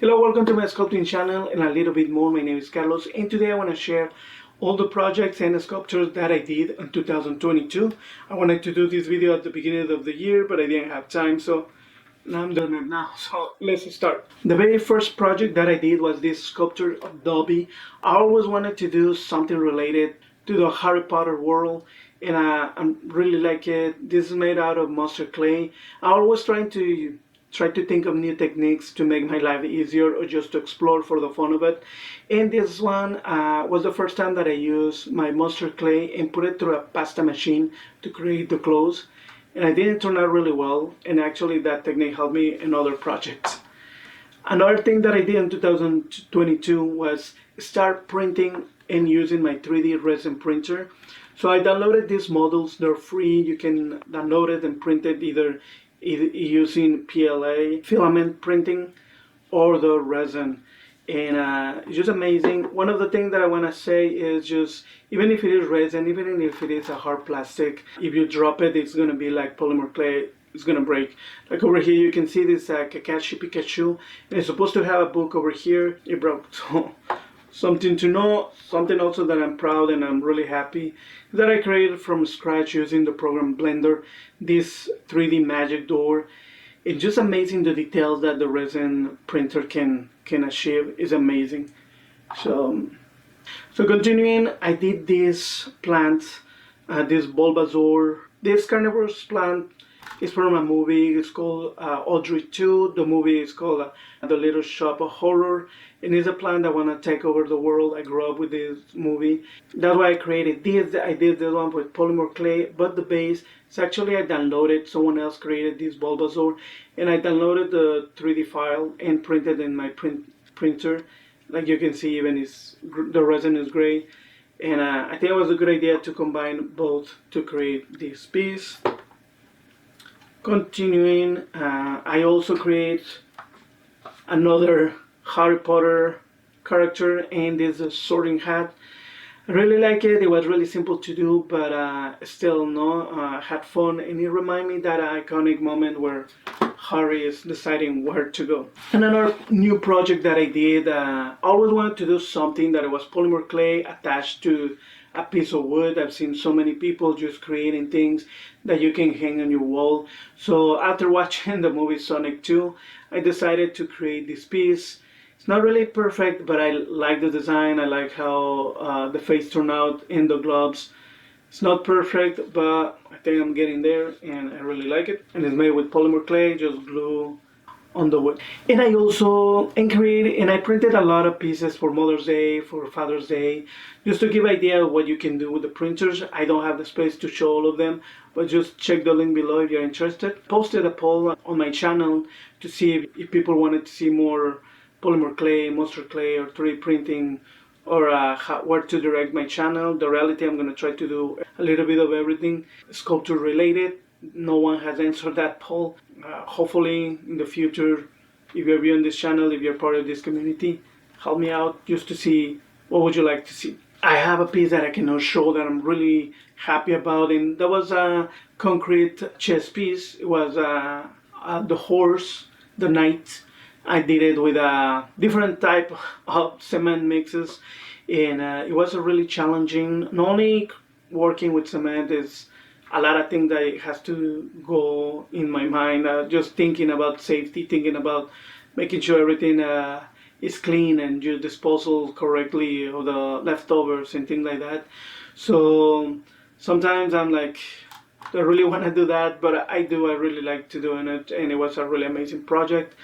Hello, welcome to my sculpting channel and a little bit more. My name is Carlos, and today I want to share all the projects and sculptures that I did in 2022. I wanted to do this video at the beginning of the year, but I didn't have time, so now I'm doing it now. So let's start. The very first project that I did was this sculpture of Dobby. I always wanted to do something related to the Harry Potter world, and I really like it. This is made out of mustard clay. I always try to think of new techniques to make my life easier or just to explore for the fun of it. And this one was the first time that I used my mustard clay and put it through a pasta machine to create the clothes. And it didn't turn out really well, and actually that technique helped me in other projects. Another thing that I did in 2022 was start printing and using my 3D resin printer. So I downloaded these models. They're free. You can download it and print it either using PLA filament printing or the resin, and it's just amazing. One of the things that I want to say is just even if it is resin, even if it is a hard plastic, if you drop it, it's going to be like polymer clay. It's going to break. Like over here you can see this Kakashi Pikachu, and it's supposed to have a book over here. It broke. So something to know, something also that I'm proud and I'm really happy that I created from scratch using the program Blender, this 3D magic door. It's just amazing. The details that the resin printer can achieve is amazing. So continuing, I did this plant, this Bulbasaur. This carnivorous plant is from a movie. It's called Audrey 2. The movie is called The Little Shop of Horror. And it's a plant that want to take over the world. I grew up with this movie. That's why I created this. I did this one with polymer clay, but the base, it's actually I downloaded. Someone else created this Bulbasaur, and I downloaded the 3D file and printed in my printer. Like you can see, even the resin is gray. And I think it was a good idea to combine both to create this piece. Continuing, I also create another Harry Potter character, and this is a sorting hat. I really like it. It was really simple to do, but still had fun, and it reminded me that iconic moment where Harry is deciding where to go. And another new project that I did, I always wanted to do something that was polymer clay attached to a piece of wood. I've seen so many people just creating things that you can hang on your wall. So after watching the movie Sonic 2, I decided to create this piece. It's not really perfect, but I like the design. I like how the face turned out in the gloves. It's not perfect, but I think I'm getting there, and I really like it. And it's made with polymer clay, just glue on the wood. And I also I printed a lot of pieces for Mother's Day, for Father's Day, just to give idea of what you can do with the printers. I don't have the space to show all of them, but just check the link below if you're interested. Posted a poll on my channel to see if people wanted to see more polymer clay, mustard clay, or 3D printing, or where to direct my channel. The reality, I'm going to try to do a little bit of everything sculpture related. No one has answered that poll. Hopefully in the future, if you're viewing this channel, if you're part of this community, help me out just to see what would you like to see. I have a piece that I cannot show that I'm really happy about, and that was a concrete chess piece. It was the horse, the knight. I did it with a different type of cement mixes, and it was a really challenging. Not only working with cement is a lot of things that has to go in my mind. Just thinking about safety, thinking about making sure everything is clean and you disposal correctly of the leftovers and things like that. So sometimes I'm like, I really want to do that, but I do. I really like to doing it, and it was a really amazing project.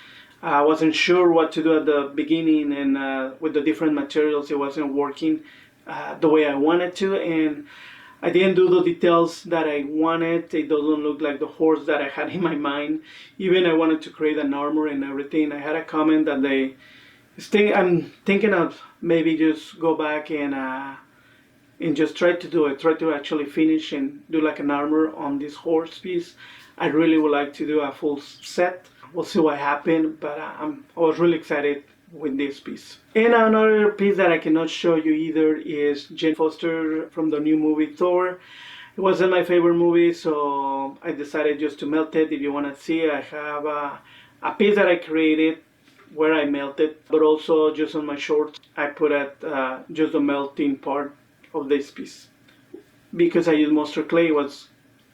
I wasn't sure what to do at the beginning, and with the different materials, it wasn't working the way I wanted to, and I didn't do the details that I wanted. It doesn't look like the horse that I had in my mind. Even I wanted to create an armor and everything. I had a comment that I'm thinking of maybe just go back and just try to do it. Try to actually finish and do like an armor on this horse piece. I really would like to do a full set. We'll see what happens, but I was really excited with this piece. And another piece that I cannot show you either is Jane Foster from the new movie Thor. It wasn't my favorite movie, so I decided just to melt it. If you want to see, I have a piece that I created where I melted, but also just on my shorts I put at just the melting part of this piece. Because I used mustard clay, it was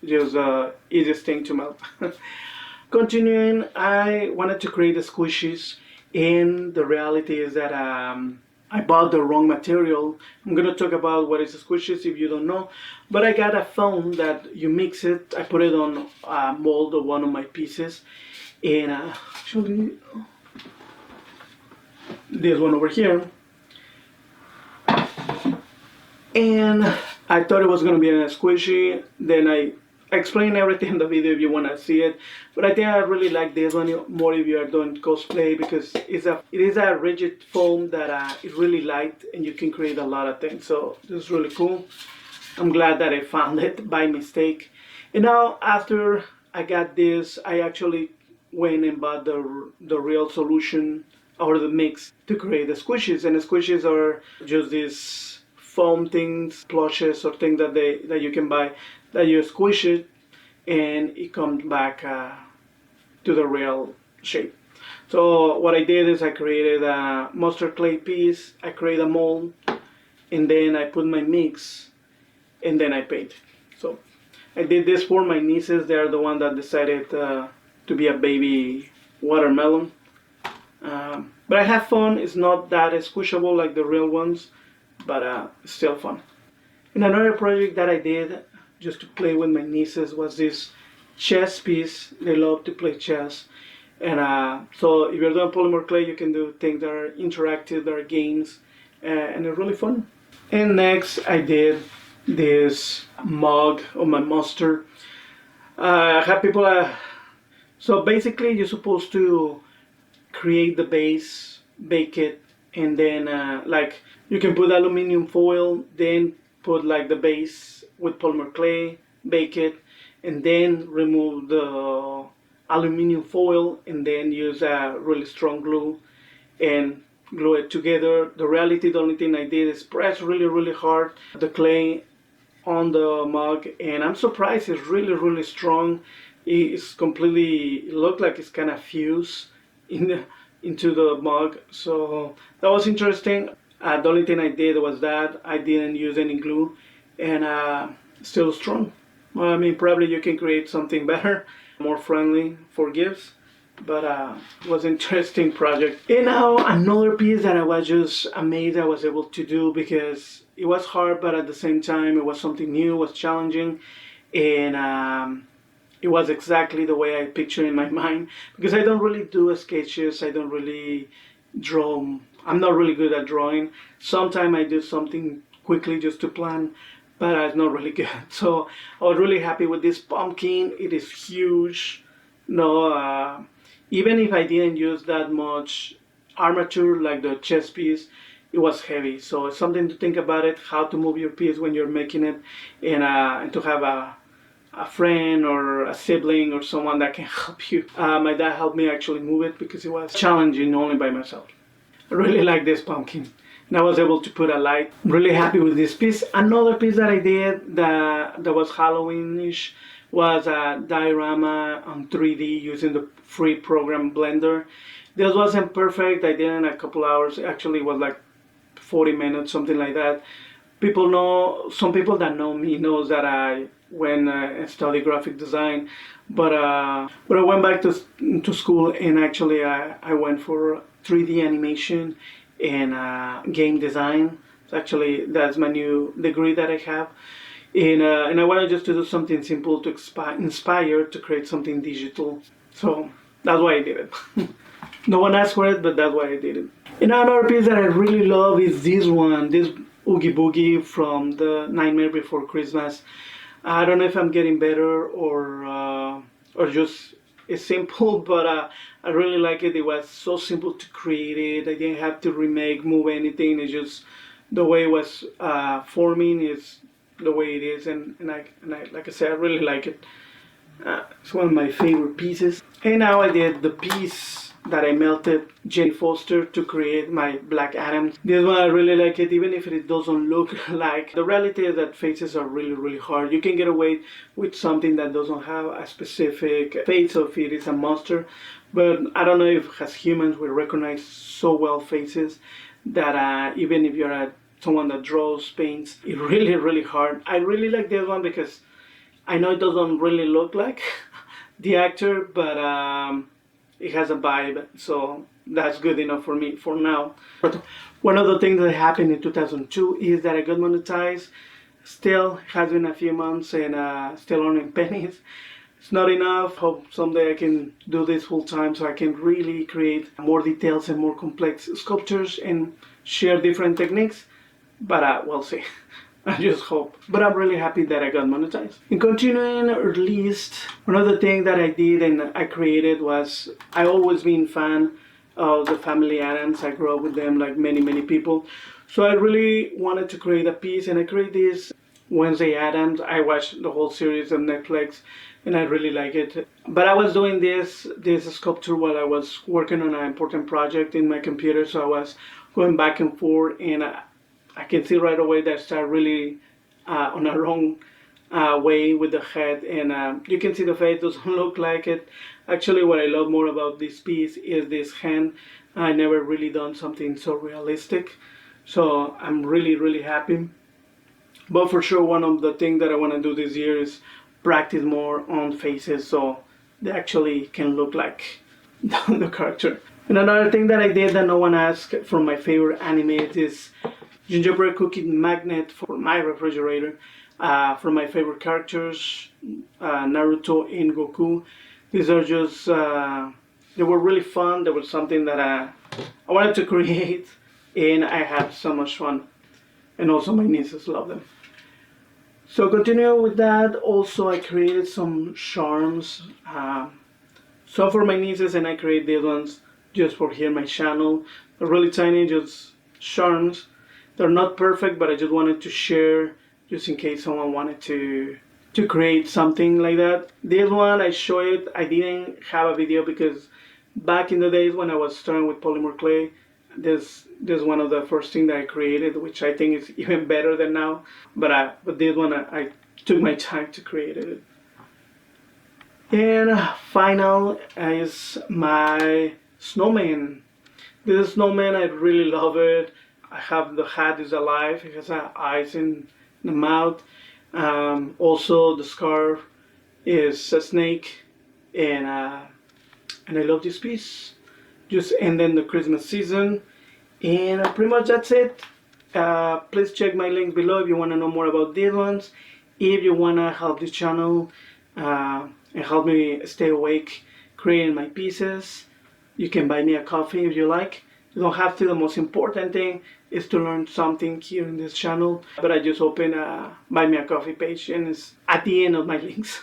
just the easiest thing to melt. Continuing, I wanted to create the squishies, and the reality is that I bought the wrong material. I'm gonna talk about what is a squishies if you don't know, but I got a foam that you mix it. I put it on a mold of one of my pieces, and actually this one over here, and I thought it was gonna be a squishy. Then I explain everything in the video if you want to see it, but I think I really like this one more if you are doing cosplay, because it is a rigid foam that is really light and you can create a lot of things. So this is really cool. I'm glad that I found it by mistake. And now after I got this, I actually went and bought the real solution or the mix to create the squishies. And the squishies are just these foam things, plushes or things that you can buy, that you squish it and it comes back to the real shape. So what I did is I created a mustard clay piece, I created a mold, and then I put my mix, and then I painted. So I did this for my nieces. They are the one that decided to be a baby watermelon. But I have fun. It's not that squishable like the real ones, but it's still fun. And another project that I did just to play with my nieces was this chess piece. They love to play chess, and so if you're doing polymer clay, you can do things that are interactive, that are games, and they're really fun. And next I did this mug of my mustard. I have people so basically you're supposed to create the base, bake it, and then like you can put aluminum foil, then put like the base with polymer clay, bake it, and then remove the aluminum foil, and then use a really strong glue and glue it together. The reality, the only thing I did is press really hard the clay on the mug, and I'm surprised it's really strong. It's completely, it looked like it's kind of fused into the mug, so that was interesting. The only thing I did was that I didn't use any glue, and still strong. I mean, probably you can create something better, more friendly for gifts, but it was an interesting project. And now another piece that I was just amazed I was able to do, because it was hard, but at the same time it was something new, it was challenging, and it was exactly the way I pictured in my mind, because I don't really do sketches, I don't really draw. I'm not really good at drawing. Sometimes I do something quickly just to plan, but it's not really good. So I was really happy with this pumpkin. It is huge. No, even if I didn't use that much armature like the chess piece, it was heavy. So it's something to think about it, how to move your piece when you're making it, and to have a friend or a sibling or someone that can help you. My dad helped me actually move it because it was challenging only by myself. I really like this pumpkin, and I was able to put a light. I'm really happy with this piece. Another piece that I did that was Halloweenish was a diorama on 3D using the free program Blender. This wasn't perfect. I did it in a couple hours. Actually, it was like 40 minutes, something like that. Some people that know me knows that I went and studied graphic design, but I went back to school, and actually I went for 3D animation and game design. Actually, that's my new degree that I have, and I wanted just to do something simple to inspire to create something digital. So that's why I did it. No one asked for it, but that's why I did it. And another piece that I really love is this one, this Oogie Boogie from the Nightmare Before Christmas. I don't know if I'm getting better or just it's simple, but I really like it. It was so simple to create it. I didn't have to move anything. It's just the way it was forming is the way it is, and I like I said, I really like it. It's one of my favorite pieces. And now I did the piece that I melted Jane Foster to create my Black Addams. This one I really like it, even if it doesn't look like. The reality is that faces are really hard. You can get away with something that doesn't have a specific face of it is a monster, but I don't know if as humans we recognize so well faces that even if you're someone that draws, paints, it's really hard. I really like this one because I know it doesn't really look like the actor, but it has a vibe, so that's good enough for me for now. But one of the things that happened in 2002 is that I got monetized. Still has been a few months and still earning pennies. It's not enough. Hope someday I can do this full time so I can really create more details and more complex sculptures and share different techniques. But we'll see. I just hope. But I'm really happy that I got monetized. In continuing, or at least, one of the things that I did and I created was, I always been fan of the family Addams. I grew up with them like many people. So I really wanted to create a piece, and I created this Wednesday Addams. I watched the whole series on Netflix and I really like it. But I was doing this sculpture while I was working on an important project in my computer, so I was going back and forth, and I can see right away that I start really on a wrong way with the head, and you can see the face doesn't look like it. Actually, what I love more about this piece is this hand. I never really done something so realistic, so I'm really happy. But for sure, one of the things that I want to do this year is practice more on faces so they actually can look like the character. And another thing that I did that no one asked from my favorite anime is gingerbread cookie magnet for my refrigerator. From my favorite characters, Naruto and Goku. These are just, they were really fun. They were something that I wanted to create, and I had so much fun. And also my nieces love them. So continue with that. Also, I created some charms. So for my nieces, and I create these ones just for here, my channel. They're really tiny, just charms. They're not perfect, but I just wanted to share just in case someone wanted to create something like that. This one I show it. I didn't have a video because back in the days when I was starting with polymer clay, this one of the first things that I created, which I think is even better than now. But this one I took my time to create it. And final is my snowman. This snowman, I really love it. I have the hat is alive. It has eyes in the mouth. Also, the scarf is a snake, and I love this piece. Just ending the Christmas season, and pretty much that's it. Please check my links below if you want to know more about these ones. If you want to help this channel and help me stay awake creating my pieces, you can buy me a coffee if you like. You don't have to. The most important thing is to learn something here in this channel. But I just opened a buy me a coffee page, and it's at the end of my links.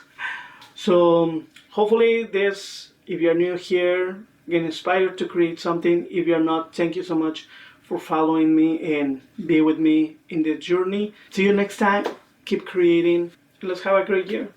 So hopefully this, if you're new here, get inspired to create something. If you're not, thank you so much for following me and be with me in this journey. See you next time. Keep creating. Let's have a great year.